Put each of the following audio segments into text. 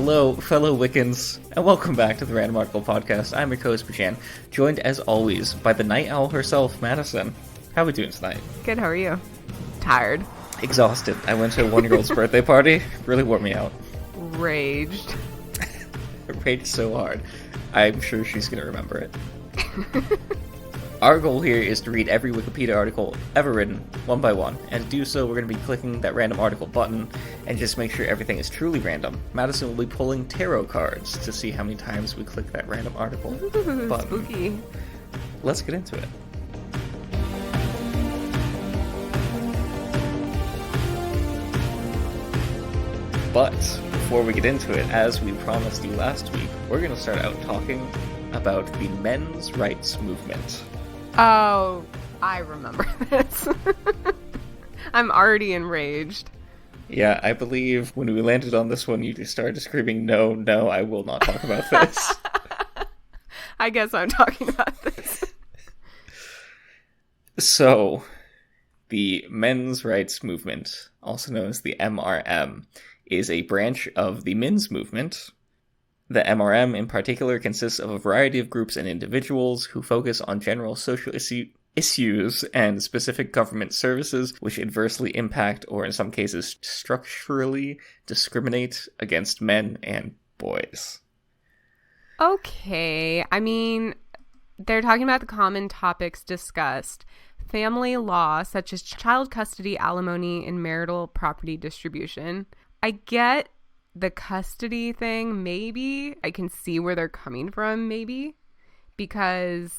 Hello, fellow Wiccans, and welcome back to the Random Article Podcast. I'm your co-host, Bachan, joined as always by the night owl herself, Madison. How are we doing tonight? Good, how are you? Tired. Exhausted. I went to a 1-year-old's birthday party. Really wore me out. Raged. Raged so hard. I'm sure she's going to remember it. Our goal here is to read every Wikipedia article ever written, one by one, and to do so we're going to be clicking that random article button and just make sure everything is truly random. Madison will be pulling tarot cards to see how many times we click that random article button. Spooky. Let's get into it. But before we get into it, as we promised you last week, we're going to start out talking about the men's rights movement. Oh, I remember this. I'm already enraged. Yeah, I believe when we landed on this one, you just started screaming, no, I will not talk about this. I guess I'm talking about this. So, the men's rights movement, also known as the MRM, is a branch of the men's movement. The MRM in particular consists of a variety of groups and individuals who focus on general social issues and specific government services which adversely impact or in some cases structurally discriminate against men and boys. Okay, I mean, they're talking about the common topics discussed. Family law, such as child custody, alimony, and marital property distribution. I get the custody thing, maybe. I can see where they're coming from, maybe, because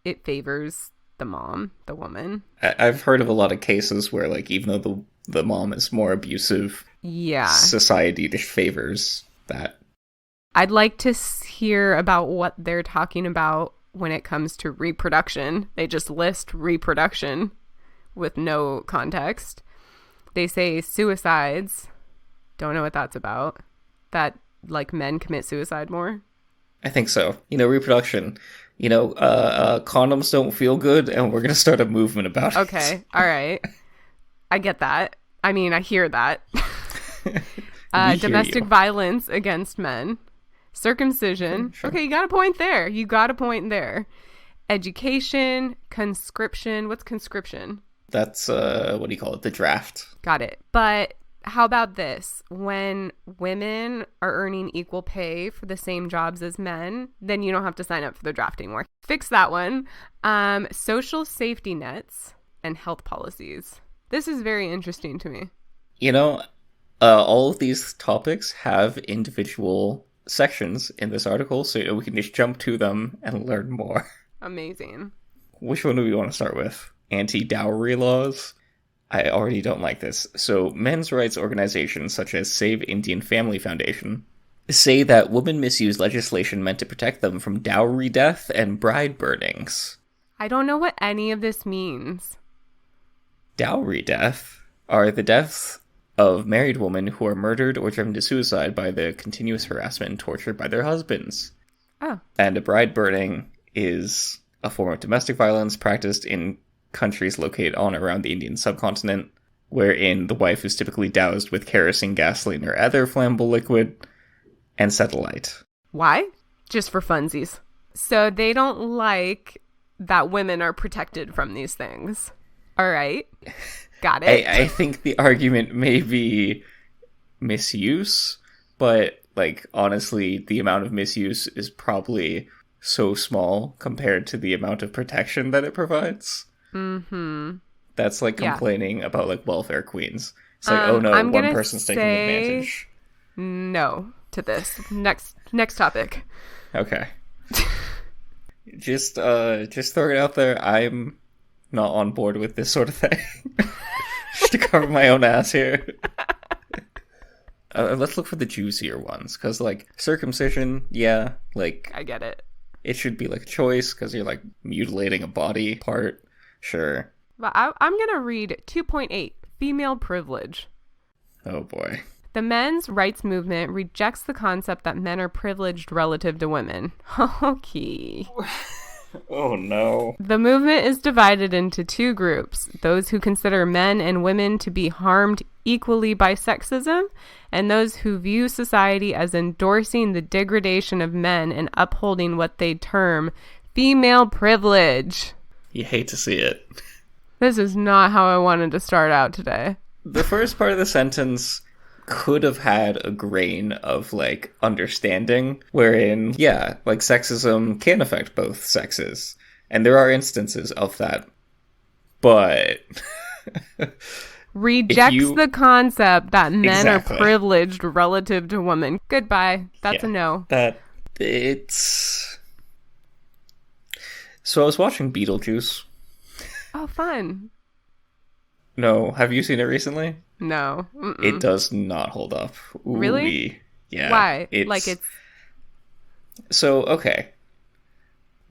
it favors the mom, the woman. I've heard of a lot of cases where, like, even though the mom is more abusive, society just favors that. I'd like to hear about what they're talking about when it comes to reproduction. They just list reproduction with no context. They say suicides. Don't know what that's about. That, like, men commit suicide more? I think so. Reproduction. Condoms don't feel good, and we're going to start a movement about it. Okay, all right. I get that. I mean, I hear that. Domestic violence against men. Circumcision. Sure. Okay, you got a point there. Education. Conscription. What's conscription? That's, what do you call it? The draft. Got it. But how about this? When women are earning equal pay for the same jobs as men, then you don't have to sign up for the draft anymore. Fix that one. Social safety nets and health policies. This is very interesting to me. All of these topics have individual sections in this article, so we can just jump to them and learn more. Amazing. Which one do we want to start with? Anti-dowry laws? I already don't like this. So, men's rights organizations such as Save Indian Family Foundation say that women misuse legislation meant to protect them from dowry death and bride burnings. I don't know what any of this means. Dowry death are the deaths of married women who are murdered or driven to suicide by the continuous harassment and torture by their husbands. Oh. And a bride burning is a form of domestic violence practiced in countries located on or around the Indian subcontinent, wherein the wife is typically doused with kerosene, gasoline, or other flammable liquid, and set alight. Why? Just for funsies. So they don't like that women are protected from these things. All right. Got it. I think the argument may be misuse, but, like, honestly, the amount of misuse is probably so small compared to the amount of protection that it provides. Mm-hmm. That's like complaining about, like, welfare queens. It's like, oh no, one person's taking advantage. No to this. Next topic. Okay. Just throw it out there. I'm not on board with this sort of thing. Just to cover my own ass here. Let's look for the juicier ones, because, like, circumcision, yeah, like, I get it. It should be, like, a choice, because you're, like, mutilating a body part. Sure. But I'm going to read 2.8, female privilege. Oh, boy. The men's rights movement rejects the concept that men are privileged relative to women. Okay. Oh no. The movement is divided into two groups: those who consider men and women to be harmed equally by sexism, and those who view society as endorsing the degradation of men and upholding what they term female privilege. You hate to see it. This is not how I wanted to start out today. The first part of the sentence could have had a grain of, like, understanding, wherein, yeah, like, sexism can affect both sexes. And there are instances of that. But... Rejects the concept that men Exactly. are privileged relative to women. Goodbye. That's a no. It's... So I was watching Beetlejuice. Oh, fun. No, have you seen it recently? No. Mm-mm. It does not hold up. Ooh-wee. Really? Yeah. Why? It's... So, okay.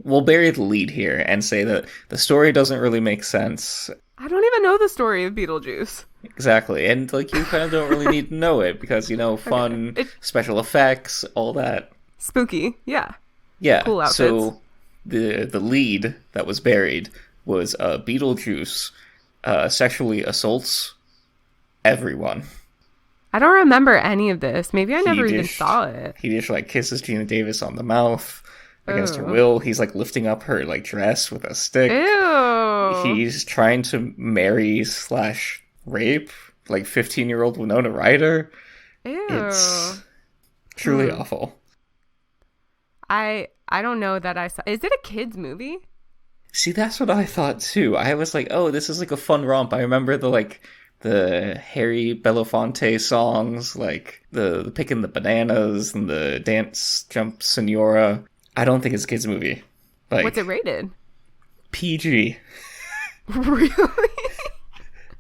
We'll bury the lead here and say that the story doesn't really make sense. I don't even know the story of Beetlejuice. Exactly. And, like, you kind of don't really need to know it because, you know, fun, Okay. special effects, all that. Spooky. Yeah. Yeah. Cool outfits. So the lead that was buried was Beetlejuice sexually assaults everyone. I don't remember any of this. Maybe I never even saw it. He just, like, kisses Gina Davis on the mouth against her Ew. will. He's, like, lifting up her, like, dress with a stick. Ew. He's trying to marry/rape, like, 15-year-old Winona Ryder. Ew. It's truly awful. I don't know that I saw... Is it a kid's movie? See, that's what I thought, too. I was like, oh, this is, like, a fun romp. I remember the Harry Belafonte songs, like the picking the bananas and the dance jump senora. I don't think it's a kids movie. Like, What's it rated? PG. Really?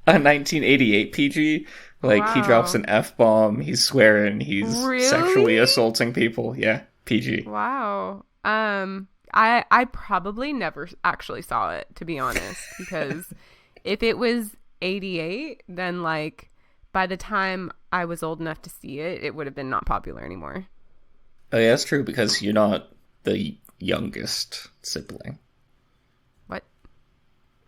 A 1988 PG. Like, he Wow. drops an F-bomb, he's swearing, he's Really? sexually assaulting people. Yeah, PG. Wow. I probably never actually saw it, to be honest, because if it was 88, then, like, by the time I was old enough to see it, it would have been not popular anymore. Oh, yeah, that's true, because you're not the youngest sibling. What?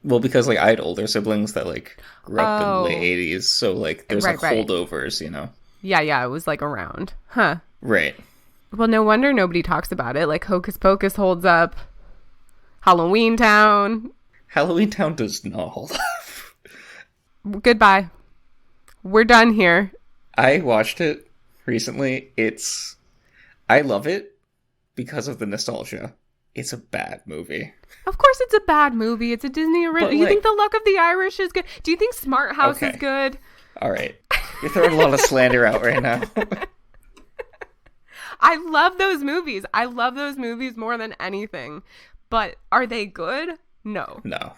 Well, because, like, I had older siblings that, like, grew up in Oh. the late 80s, so, like, there's, Right, like, right. holdovers, you know? Yeah, it was, like, around. Huh. Right. Well, no wonder nobody talks about it. Like, Hocus Pocus holds up. Halloween Town. Halloween Town does not hold up. Goodbye. We're done here. I watched it recently. I love it because of the nostalgia. It's a bad movie. Of course it's a bad movie. It's a Disney original. But, You like- think The Luck of the Irish is good? Do you think Smart House Okay. is good? All right. You're throwing a lot of slander out right now. I love those movies. I love those movies more than anything. But are they good? No. No.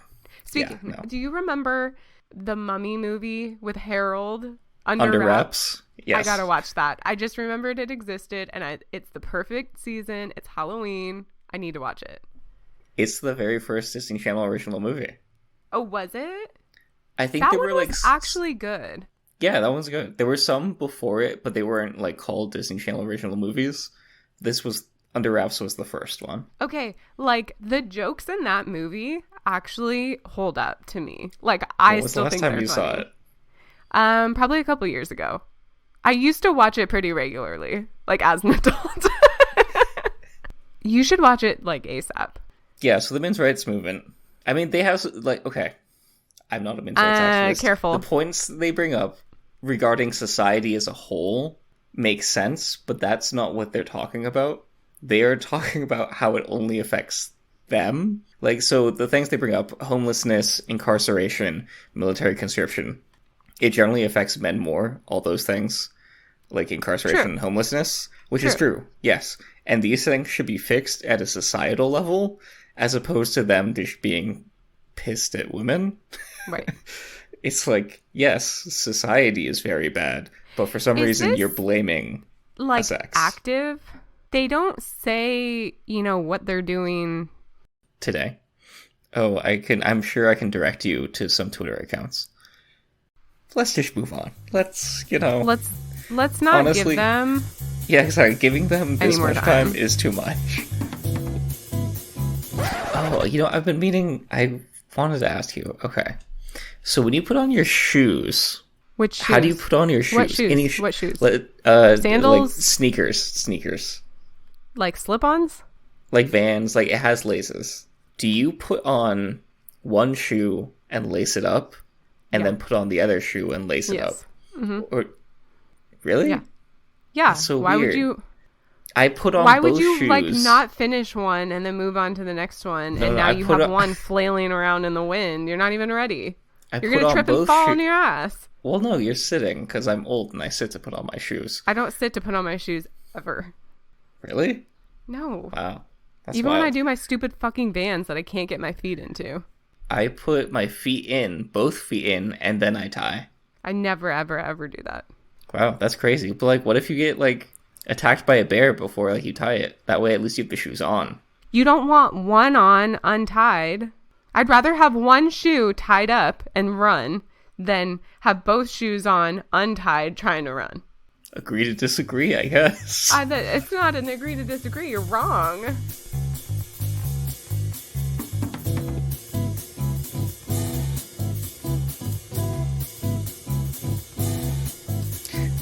Speaking, no. do you remember the Mummy movie with Harold? Under Wraps? Yes. I gotta watch that. I just remembered it existed, and it's the perfect season. It's Halloween. I need to watch it. It's the very first Disney Channel original movie. Oh, was it? I think That there one were, like... was actually good. Yeah, that one's good. There were some before it, but they weren't, like, called Disney Channel original movies. Under Wraps was the first one. Okay, like, the jokes in that movie actually hold up to me. Like, I When was the still last think time they're you funny. saw it? Probably a couple years ago. I used to watch it pretty regularly, like, as an adult. You should watch it, like, ASAP. Yeah, so the men's rights movement. I mean, they have, like, okay. I'm not a men's rights activist. Careful. The points they bring up regarding society as a whole make sense, but that's not what they're talking about. They are talking about how it only affects them. Like, so the things they bring up, homelessness, incarceration, military conscription, it generally affects men more, all those things, like incarceration True. and homelessness, which is true, yes. And these things should be fixed at a societal level, as opposed to them just being pissed at women. Right. It's like, yes, society is very bad, but for some Is reason this, you're blaming like, sex. active? They don't say, what they're doing. Today. Oh, I'm sure I can direct you to some Twitter accounts. Let's just move on. Let's Let's not honestly, give them. Yeah, sorry, giving them this Any more much time is too much. Oh, I've been meaning. I wanted to ask you. Okay, so when you put on your shoes, Which shoes? how do you put on your shoes? What shoes? Any What shoes? Like Sandals? sneakers, Like slip-ons? like Vans. Like it has laces. Do you put on one shoe and lace it up, and then put on the other shoe and lace it up? Mm-hmm. Or really? Yeah. Yeah. That's so Why weird. would you? I put on Why both would you shoes. like not finish one and then move on to the next one, and now you have one flailing around in the wind? You're not even ready. You're gonna trip and fall on your ass. Well, no, you're sitting because I'm old and I sit to put on my shoes. I don't sit to put on my shoes ever. Really? No. Wow. That's Even wild. when I do my stupid fucking Vans that I can't get my feet into. I put my feet in, both feet in, and then I tie. I never, ever, ever do that. Wow, that's crazy. But like, what if you get like attacked by a bear before like you tie it? That way, at least you have the shoes on. You don't want one on untied. I'd rather have one shoe tied up and run than have both shoes on untied trying to run. Agree to disagree, I guess. It's not an agree to disagree. You're wrong.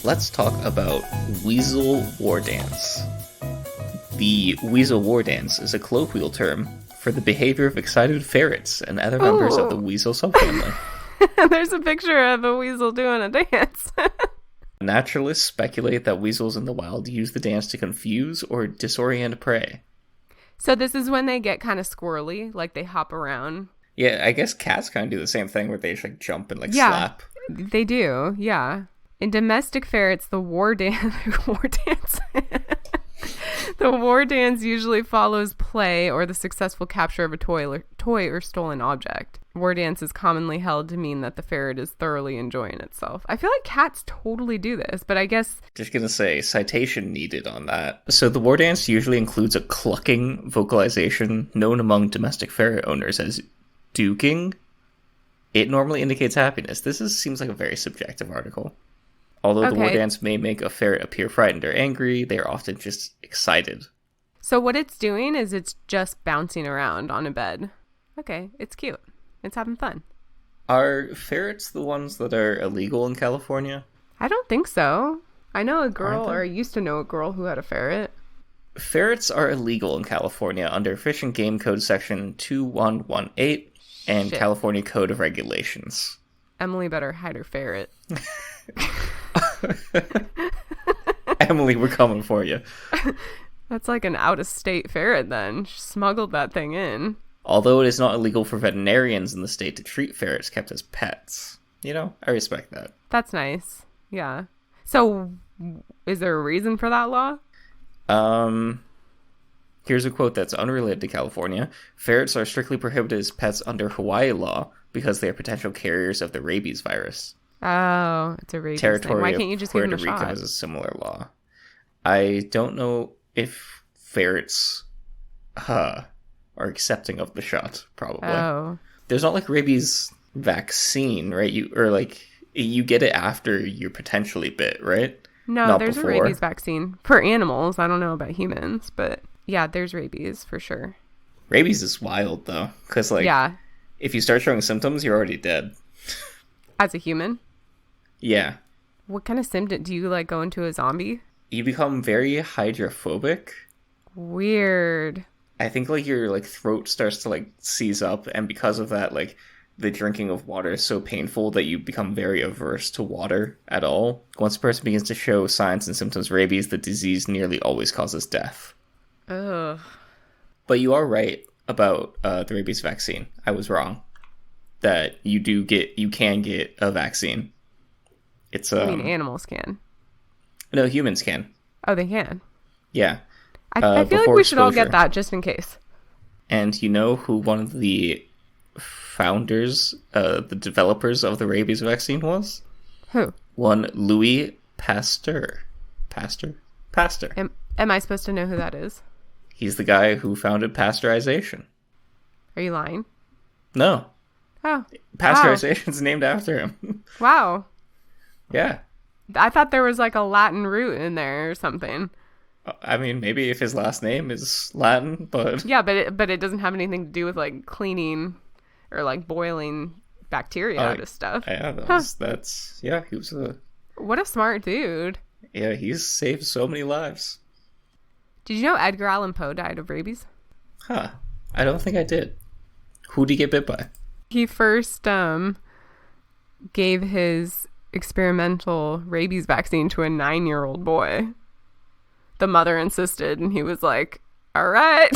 Let's talk about Weasel War Dance. The Weasel War Dance is a colloquial term for the behavior of excited ferrets and other members of the weasel subfamily. There's a picture of a weasel doing a dance. Naturalists speculate that weasels in the wild use the dance to confuse or disorient prey. So this is when they get kind of squirrely, like they hop around. Yeah, I guess cats kind of do the same thing where they just like jump and like slap. They do, yeah. In domestic ferrets, the war dance the war dance usually follows play or the successful capture of a toy or stolen object. War dance is commonly held to mean that the ferret is thoroughly enjoying itself. I feel like cats totally do this, but I guess... Just gonna say, citation needed on that. So the war dance usually includes a clucking vocalization known among domestic ferret owners as duking. It normally indicates happiness. Seems like a very subjective article. Although the war dance may make a ferret appear frightened or angry, they are often just excited. So what it's doing is it's just bouncing around on a bed. Okay, it's cute. It's having fun. Are ferrets the ones that are illegal in California? I don't think so. I know a girl, or I used to know a girl who had a ferret. Ferrets are illegal in California under Fish and Game Code Section 2118 and California Code of Regulations. Emily better hide her ferret. Emily, we're coming for you. That's like an out-of-state ferret then. She smuggled that thing in. Although it is not illegal for veterinarians in the state to treat ferrets kept as pets. I respect that. That's nice. Yeah. So, is there a reason for that law? Here's a quote that's unrelated to California. Ferrets are strictly prohibited as pets under Hawaii law because they are potential carriers of the rabies virus. Oh, it's a rabies Territory thing. Why can't you just give Puerto them a Rico shot? has a similar law. I don't know if ferrets are accepting of the shot, probably. Oh. There's not like rabies vaccine, right? You get it after you're potentially bit, right? No, Not there's before. a rabies vaccine for animals. I don't know about humans, but yeah, there's rabies for sure. Rabies is wild though, because if you start showing symptoms, you're already dead. As a human? Yeah. What kind of symptom? Do you go into a zombie? You become very hydrophobic. Weird. I think your throat starts to seize up, and because of that, the drinking of water is so painful that you become very averse to water at all. Once a person begins to show signs and symptoms of rabies, the disease nearly always causes death. Ugh. But you are right about the rabies vaccine. I was wrong. That you can get a vaccine. It's I mean, animals can. No, humans can. Oh, they can. Yeah. I feel like we should all get that just in case. And you know who one of the founders, the developers of the rabies vaccine was? Who? One Louis Pasteur. Pasteur? Am I supposed to know who that is? He's the guy who founded pasteurization. Are you lying? No. Oh. Pasteurization's named after him. Wow. Yeah. I thought there was a Latin root in there or something. I mean, maybe if his last name is Latin, but Yeah, but it doesn't have anything to do with like cleaning or like boiling bacteria oh out of stuff. yeah, Huh. that's yeah. He was a What a smart dude. yeah. He's saved so many lives. Did you know Edgar Allan Poe died of rabies? Huh? I don't think I did. Who'd he get bit by? He first gave his experimental rabies vaccine to a 9-year-old boy. The mother insisted, and he was like, all right.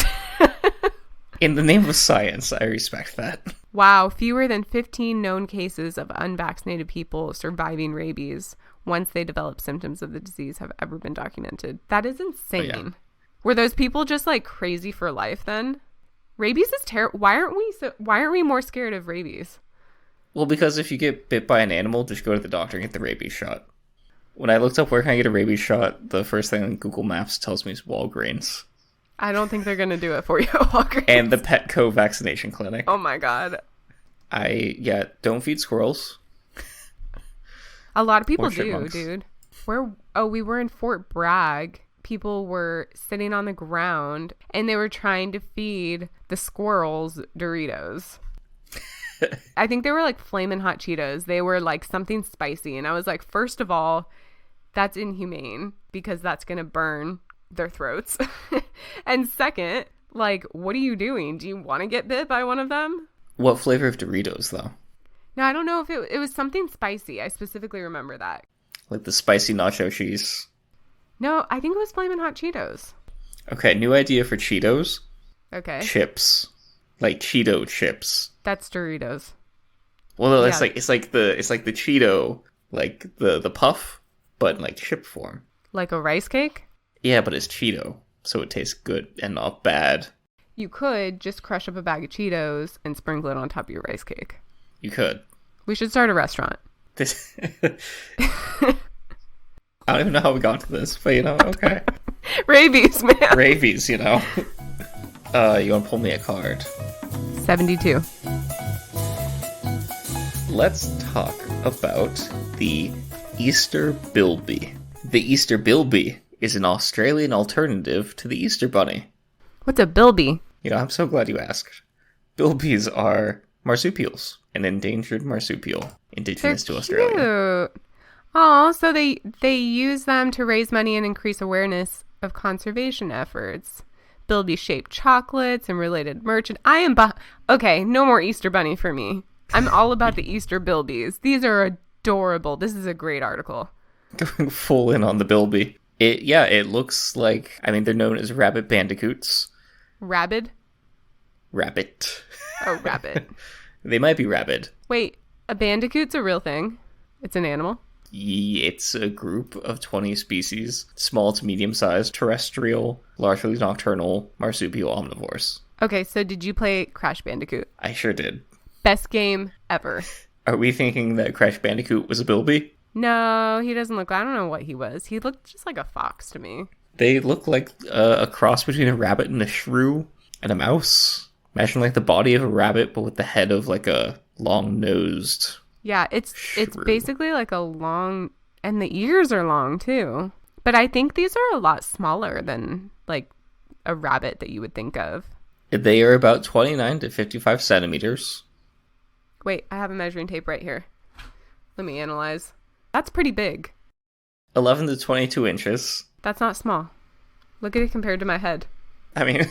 In the name of science, I respect that. Wow, fewer than 15 known cases of unvaccinated people surviving rabies once they develop symptoms of the disease have ever been documented. That is insane. Oh, yeah. Were those people just like crazy for life then? Rabies is terrible. Why aren't we more scared of rabies? Well, because if you get bit by an animal, just go to the doctor and get the rabies shot. When I looked up where can I get a rabies shot, the first thing on Google Maps tells me is Walgreens. I don't think they're going to do it for you at Walgreens. And the Petco vaccination clinic. Oh my God. Don't feed squirrels. A lot of people Or do, chipmunks. dude. We were in Fort Bragg. People were sitting on the ground and they were trying to feed the squirrels Doritos. I think they were like flamin' hot Cheetos. They were like something spicy. And I was like, first of all, that's inhumane because that's going to burn their throats. And second, like, what are you doing? Do you want to get bit by one of them? What flavor of Doritos, though? No, I don't know if it was something spicy. I specifically remember that. Like the spicy nacho cheese? No, I think it was flamin' hot Cheetos. Okay, new idea for Cheetos. Okay. Chips. Like Cheeto chips. That's Doritos. Well, no, Yeah. it's like the Cheeto, like the puff, but in like chip form. Like a rice cake? Yeah, but it's Cheeto, so it tastes good and not bad. You could just crush up a bag of Cheetos and sprinkle it on top of your rice cake. You could. We should start a restaurant. This. I don't even know how we got to this, but okay. Rabies, man. Rabies, you want to pull me a card? 72. Let's talk about the Easter Bilby. The Easter Bilby is an Australian alternative to the Easter Bunny. What's a bilby? I'm so glad you asked. Bilbies are marsupials, an endangered marsupial, indigenous to Australia. Cute. Oh, so they use them to raise money and increase awareness of conservation efforts. Bilby-shaped chocolates and related merchant. Okay, no more Easter Bunny for me. I'm all about the Easter Bilbies. These are adorable. This is a great article. Going full in on the Bilby. It looks like, they're known as rabbit bandicoots. Rabid? Rabbit. Oh, rabbit. They might be rabid. Wait, a bandicoot's a real thing? It's an animal? It's a group of 20 species, small to medium-sized, terrestrial, largely nocturnal, marsupial omnivores. Okay, so did you play Crash Bandicoot? I sure did. Best game ever. Are we thinking that Crash Bandicoot was a Bilby? No, he doesn't look... I don't know what he was. He looked just like a fox to me. They look like a cross between a rabbit and a shrew and a mouse. Imagine like the body of a rabbit, but with the head of like a long-nosed... Yeah, it's shrew. basically like a long, and the ears are long too. But I think these are a lot smaller than like a rabbit that you would think of. They are about 29 to 55 centimeters. Wait, I have a measuring tape right here. Let me analyze. That's pretty big. 11 to 22 inches. That's not small. Look at it compared to my head. I feel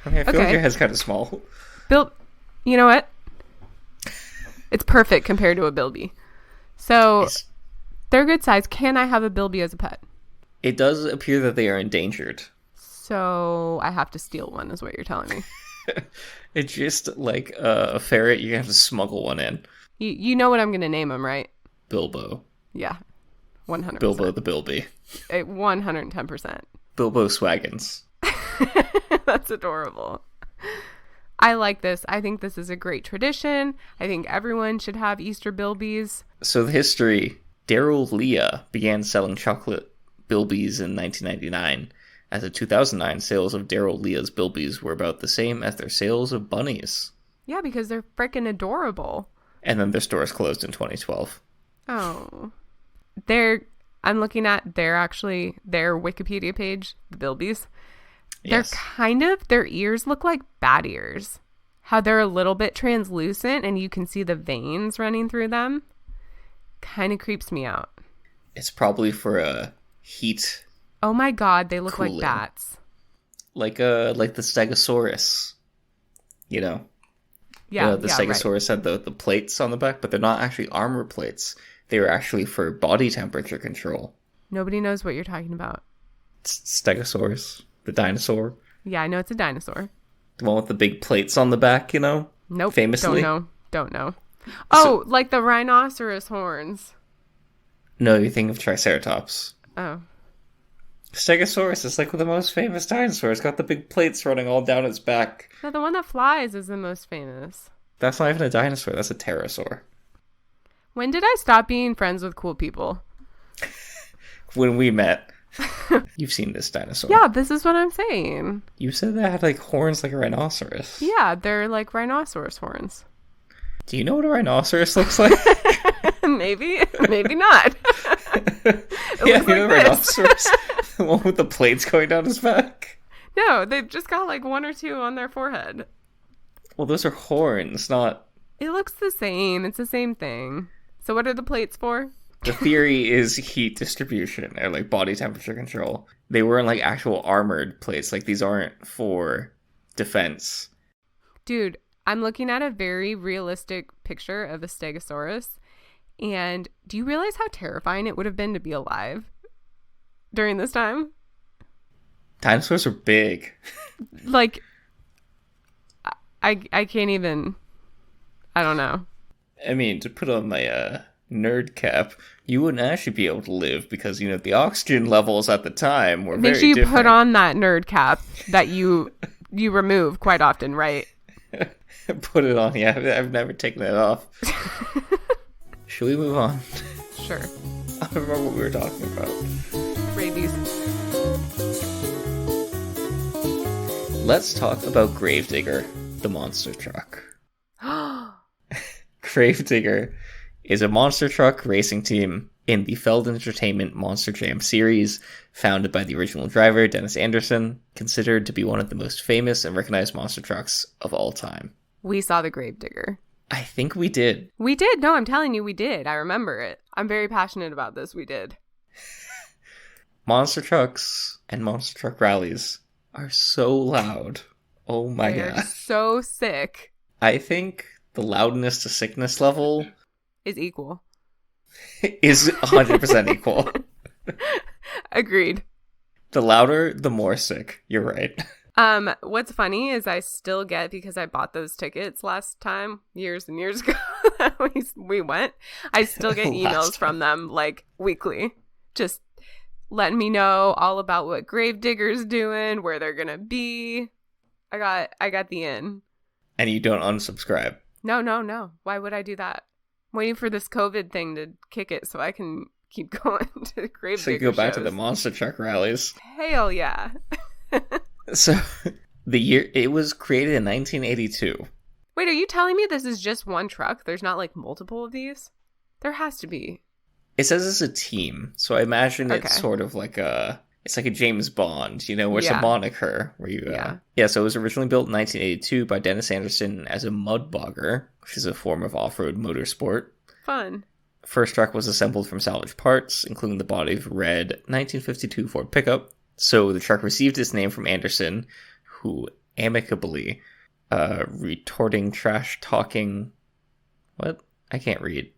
like Okay. your head's kind of small. Bill, you know what? It's perfect compared to a bilby. So they're good size. Can I have a bilby as a pet? It does appear that they are endangered. So I have to steal one is what you're telling me. It's just like a ferret. You have to smuggle one in. You know what I'm going to name him, right? Bilbo. Yeah. 100%. Bilbo the Bilby. 110%. Bilbo Swaggins. That's adorable. I like this. I think this is a great tradition. I think everyone should have Easter bilbies. So the history, Daryl Leah began selling chocolate bilbies in 1999. As of 2009, sales of Daryl Leah's bilbies were about the same as their sales of bunnies. Yeah, because they're freaking adorable. And then their stores closed in 2012. Oh. They're I'm looking at their Wikipedia page, the Bilbies. Yes. Their ears look like bat ears. How they're a little bit translucent and you can see the veins running through them. Kind of creeps me out. It's probably for a heat. Oh my God, they look cooling. like bats. Like the Stegosaurus. Yeah, the Stegosaurus had the plates on the back, but they're not actually armor plates. They were actually for body temperature control. Nobody knows what you're talking about. Stegosaurus, the dinosaur. Yeah, I know it's a dinosaur. The one with the big plates on the back, Nope. Famously. Don't know. Oh, like the rhinoceros horns. No, you think of Triceratops. Oh. Stegosaurus is like the most famous dinosaur. It's got the big plates running all down its back. No, the one that flies is the most famous. That's not even a dinosaur. That's a pterosaur. When did I stop being friends with cool people? When we met. You've seen this dinosaur. Yeah, this is what I'm saying. You said that had like horns like a rhinoceros. Yeah, they're like rhinoceros horns. Do you know what a rhinoceros looks like? Maybe not. Yeah, you know the rhinoceros? The one with the plates going down his back? No, they've just got like one or two on their forehead. Well, those are horns, not... It looks the same. It's the same thing. So what are the plates for? The theory is heat distribution or like body temperature control. They weren't like actual armored plates. Like these aren't for defense. Dude, I'm looking at a very realistic picture of a Stegosaurus. And do you realize how terrifying it would have been to be alive during this time? Dinosaurs are big. Like, I can't even, I don't know. I mean, to put on my nerd cap, you wouldn't actually be able to live because, the oxygen levels at the time were Make very sure you different. put on that nerd cap that you remove quite often, right? Put it on, yeah. I've never taken it off. Should we move on? Sure. I don't remember what we were talking about. Rabies. Let's talk about Gravedigger, the monster truck. Gravedigger is a monster truck racing team in the Feld Entertainment Monster Jam series, founded by the original driver, Dennis Anderson, considered to be one of the most famous and recognized monster trucks of all time. We saw the Gravedigger. I think we did. We did. No, I'm telling you, we did. I remember it. I'm very passionate about this. We did. Monster trucks and monster truck rallies are so loud. Oh my They're god. so sick. I think the loudness to sickness level is equal. Is 100% equal. Agreed. The louder, the more sick. You're right. What's funny is I still get, because I bought those tickets last time, years and years ago, we went, I still get emails from them like weekly, just letting me know all about what Gravedigger's doing, where they're gonna be. I got the in. And you don't unsubscribe. No. Why would I do that? I'm waiting for this COVID thing to kick it so I can keep going to Gravedigger So you go back shows. to the monster truck rallies. Hell yeah. So the year it was created in 1982. Wait, are you telling me this is just one truck? There's not like multiple of these? There has to be. It says it's a team, so I imagine it's sort of like it's like a James Bond, where it's a moniker where you so it was originally built in 1982 by Dennis Anderson as a mud bogger, which is a form of off-road motorsport. Fun. First truck was assembled from salvaged parts, including the body of a red 1952 Ford pickup. So the truck received its name from Anderson, who amicably retorting trash talking. What? I can't read.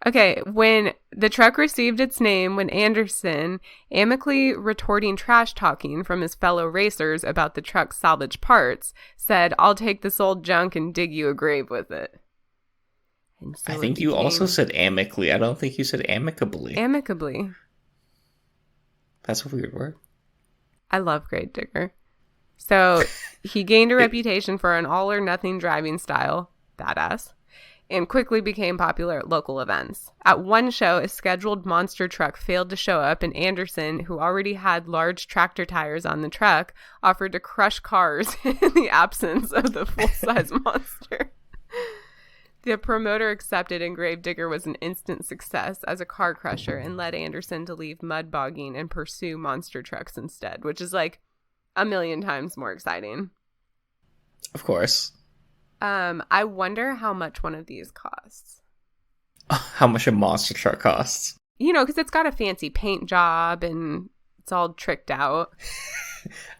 Okay, when the truck received its name when Anderson, amicably retorting trash talking from his fellow racers about the truck's salvage parts, said, "I'll take this old junk and dig you a grave with it." And so I think you also said amicably. I don't think you said amicably. Amicably. That's a weird word. I love Gravedigger. So he gained a reputation for an all-or-nothing driving style, badass, and quickly became popular at local events. At one show, a scheduled monster truck failed to show up, and Anderson, who already had large tractor tires on the truck, offered to crush cars in the absence of the full-size monster. The promoter accepted, and Gravedigger was an instant success as a car crusher and led Anderson to leave mud bogging and pursue monster trucks instead, which is like a million times more exciting. Of course. I wonder how much one of these costs. How much a monster truck costs? You know, because it's got a fancy paint job and it's all tricked out.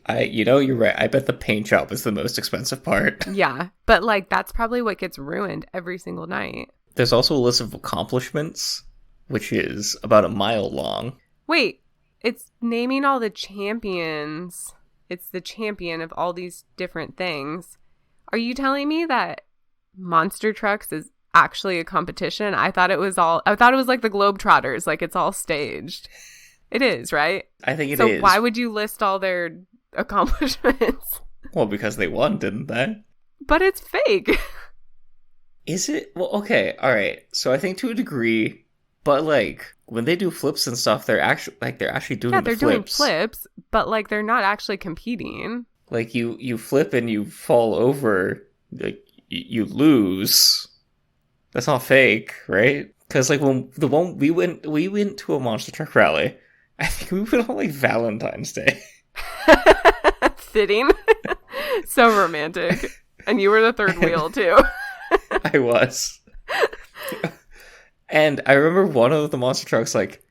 You're right. I bet the paint job is the most expensive part. Yeah, but like that's probably what gets ruined every single night. There's also a list of accomplishments, which is about a mile long. Wait, it's naming all the champions. It's the champion of all these different things. Are you telling me that monster trucks is actually a competition? I thought it was like the Globetrotters, like it's all staged. It is, right? I think it is. So why would you list all their accomplishments? Well, because they won, didn't they? But it's fake. Is it? Well, okay, all right. So I think to a degree, but like when they do flips and stuff, they're actually doing they're doing flips, but like they're not actually competing. Like you flip and you fall over, like you lose. That's not fake, right? Because like when we went to a monster truck rally. I think we went on like Valentine's Day. Fitting. So romantic. And you were the third wheel too. I was. And I remember one of the monster trucks like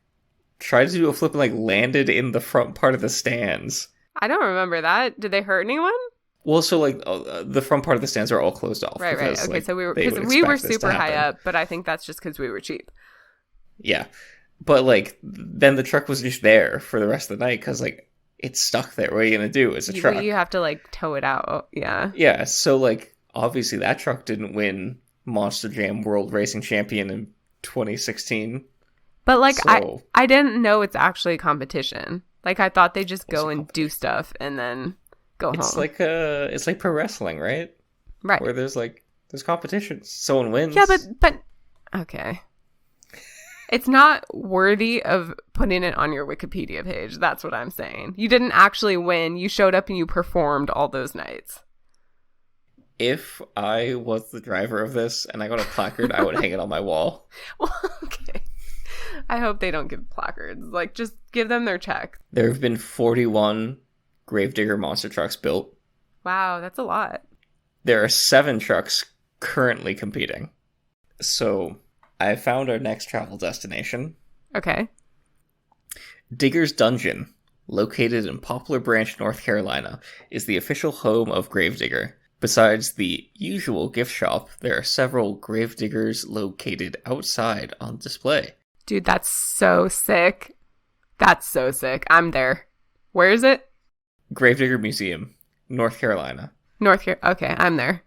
tried to do a flip and like landed in the front part of the stands. I don't remember that. Did they hurt anyone? Well, so like the front part of the stands are all closed off. Right. Because, Okay, like, so we were super high up, but I think that's just because we were cheap. Yeah, but like then the truck was just there for the rest of the night because like it's stuck there. What are you gonna do? It's a truck. You have to like tow it out. Yeah. Yeah. So like obviously that truck didn't win Monster Jam World Racing Champion in 2016. But like I didn't know it's actually a competition. Like I thought they just go and do stuff and then go home. It's like pro wrestling, right? Right. Where there's competitions. Someone wins. Yeah, but okay. It's not worthy of putting it on your Wikipedia page. That's what I'm saying. You didn't actually win. You showed up and you performed all those nights. If I was the driver of this and I got a placard, I would hang it on my wall. Well, okay. I hope they don't give placards. Like, just give them their check. There have been 41 Gravedigger monster trucks built. Wow, that's a lot. There are 7 trucks currently competing. So I found our next travel destination. Okay. Digger's Dungeon, located in Poplar Branch, North Carolina, is the official home of Gravedigger. Besides the usual gift shop, there are several Gravediggers located outside on display. Dude, that's so sick. That's so sick. I'm there. Where is it? Gravedigger Museum, North Carolina. Okay, I'm there.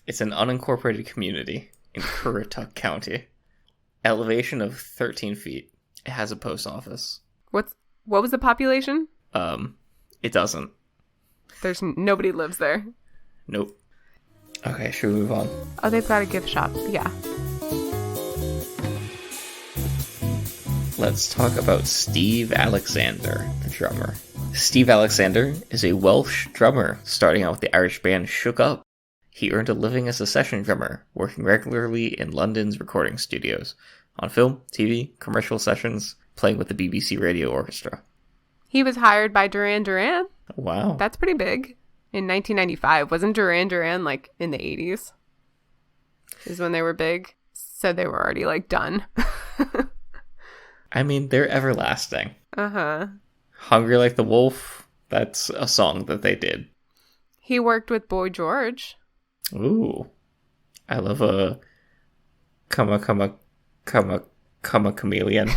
It's an unincorporated community in Currituck County. Elevation of 13 feet. It has a post office. What was the population? It doesn't. There's nobody lives there. Nope. Okay, should we move on? Oh, they've got a gift shop. Yeah. Let's talk about Steve Alexander, the drummer. Steve Alexander is a Welsh drummer starting out with the Irish band Shook Up. He earned a living as a session drummer, working regularly in London's recording studios, on film, TV, commercial sessions, playing with the BBC Radio Orchestra. He was hired by Duran Duran. Wow. That's pretty big. In 1995. Wasn't Duran Duran like in the 80s? Is when they were big. So they were already like done. I mean, they're everlasting. Uh-huh. Hungry Like the Wolf, that's a song that they did. He worked with Boy George. Ooh. I love a come chameleon.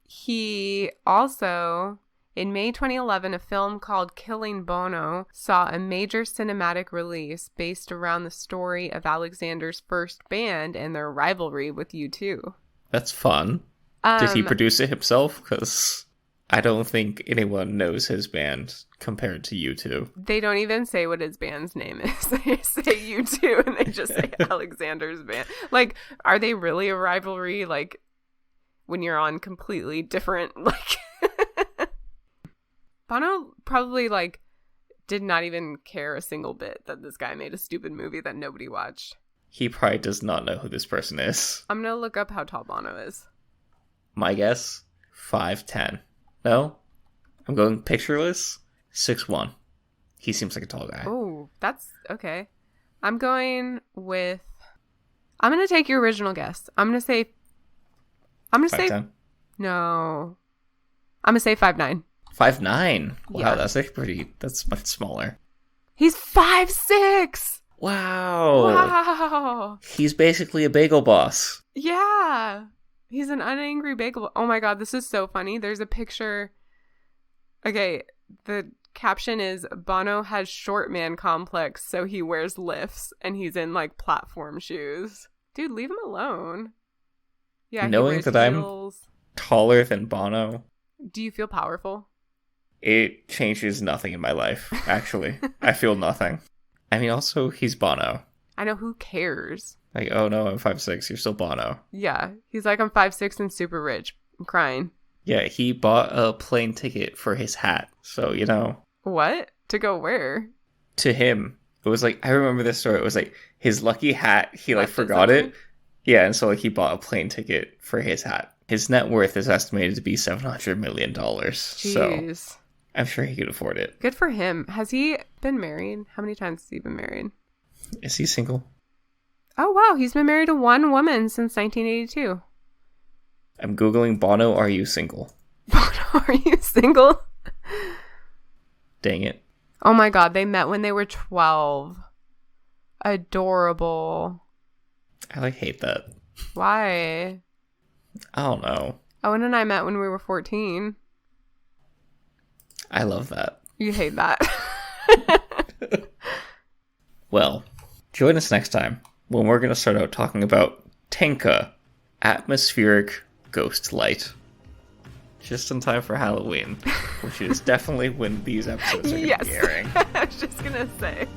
He also, in May 2011, a film called Killing Bono saw a major cinematic release based around the story of Alexander's first band and their rivalry with U2. That's fun. Did he produce it himself? Because I don't think anyone knows his band compared to U2. They don't even say what his band's name is. They say U2 and they just say Alexander's band. Like, are they really a rivalry? Like, when you're on completely different, like... Bono probably, like, did not even care a single bit that this guy made a stupid movie that nobody watched. He probably does not know who this person is. I'm going to look up how tall Bono is. My guess, 5'10". No? I'm going pictureless, 6'1". He seems like a tall guy. Oh, that's okay. I'm going to take your original guess. I'm going to say 5'10"? No. I'm going to say 5'9". 5'9". Wow, Yeah. that's much smaller. He's 5'6". Wow. Wow. He's basically a bagel boss. Yeah. He's an unangry bagel. Oh my God, this is so funny. There's a picture. Okay, the caption is Bono has short man complex, so he wears lifts and he's in like platform shoes. Dude, leave him alone. Yeah, Knowing that heels. I'm taller than Bono, Do you feel powerful? it changes nothing in my life, actually. I feel nothing. I mean, also, he's Bono. I know, who cares? Like, oh no, I'm 5'6", you're still Bono. Yeah, he's like, I'm 5'6" and super rich. I'm crying. Yeah, he bought a plane ticket for his hat. So, you know. What? To go where? To him, it was like, I remember this story. It was like his lucky hat, he like Left it forgot somewhere? it. Yeah, and so like he bought a plane ticket for his hat. His net worth is estimated to be $700 million. So Jeez. I'm sure he could afford it. Good for him. Has he been married? How many times has he been married? Is he single? Oh, wow. He's been married to one woman since 1982. I'm Googling Bono, are you single? Bono, are you single? Dang it. Oh my God. They met when they were 12. Adorable. I like hate that. Why? I don't know. Owen and I met when we were 14. I love that. You hate that. Well, join us next time when we're going to start out talking about Tenka, atmospheric ghost light. Just in time for Halloween, which is definitely when these episodes are going to be airing. I was just going to say.